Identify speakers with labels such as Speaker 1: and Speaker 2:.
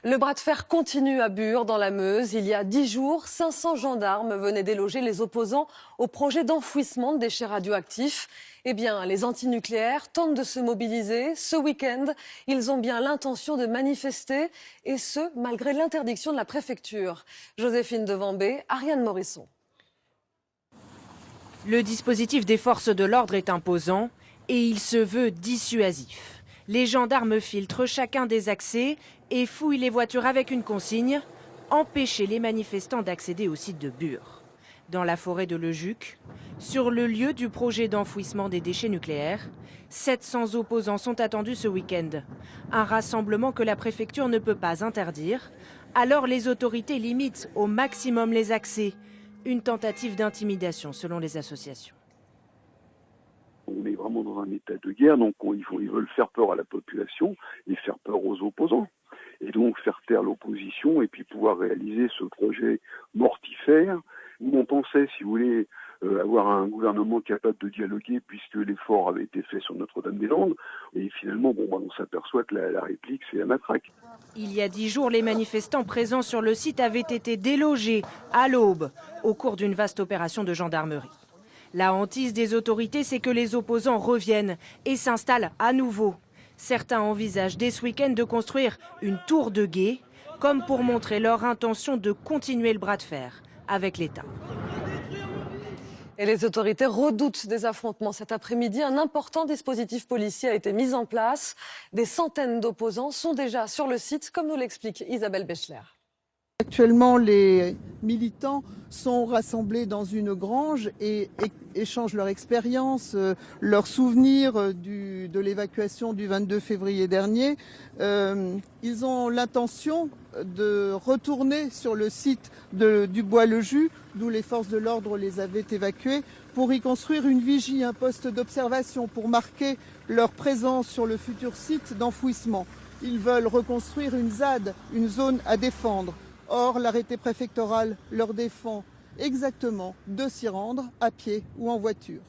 Speaker 1: Le bras de fer continue à Bure, dans la Meuse. Il y a 10 jours, 500 gendarmes venaient déloger les opposants au projet d'enfouissement de déchets radioactifs. Eh bien, les antinucléaires tentent de se mobiliser. Ce week-end, ils ont bien l'intention de manifester, et ce, malgré l'interdiction de la préfecture. Joséphine Devambé, Ariane Morisson.
Speaker 2: Le dispositif des forces de l'ordre est imposant et il se veut dissuasif. Les gendarmes filtrent chacun des accès et fouillent les voitures avec une consigne: empêcher les manifestants d'accéder au site de Bure. Dans la forêt de Lejuc, sur le lieu du projet d'enfouissement des déchets nucléaires, 700 opposants sont attendus ce week-end. Un rassemblement que la préfecture ne peut pas interdire. Alors les autorités limitent au maximum les accès. Une tentative d'intimidation selon les associations.
Speaker 3: On est vraiment dans un état de guerre, donc ils veulent faire peur à la population et faire peur aux opposants. Et donc faire taire l'opposition et puis pouvoir réaliser ce projet mortifère. Nous, on pensait, si vous voulez, avoir un gouvernement capable de dialoguer puisque l'effort avait été fait sur Notre-Dame-des-Landes. Et finalement, on s'aperçoit que la réplique, c'est la matraque.
Speaker 2: Il y a 10 jours, les manifestants présents sur le site avaient été délogés à l'aube au cours d'une vaste opération de gendarmerie. La hantise des autorités, c'est que les opposants reviennent et s'installent à nouveau. Certains envisagent dès ce week-end de construire une tour de guet, comme pour montrer leur intention de continuer le bras de fer avec l'État.
Speaker 1: Et les autorités redoutent des affrontements cet après-midi. Un important dispositif policier a été mis en place. Des centaines d'opposants sont déjà sur le site, comme nous l'explique Isabelle Bechler.
Speaker 4: Actuellement, les militants sont rassemblés dans une grange et échangent leur expérience, leurs souvenirs de l'évacuation du 22 février dernier. Ils ont l'intention de retourner sur le site du Bois-le-Jus, d'où les forces de l'ordre les avaient évacués, pour y construire une vigie, un poste d'observation pour marquer leur présence sur le futur site d'enfouissement. Ils veulent reconstruire une ZAD, une zone à défendre. Or, l'arrêté préfectoral leur défend exactement de s'y rendre à pied ou en voiture.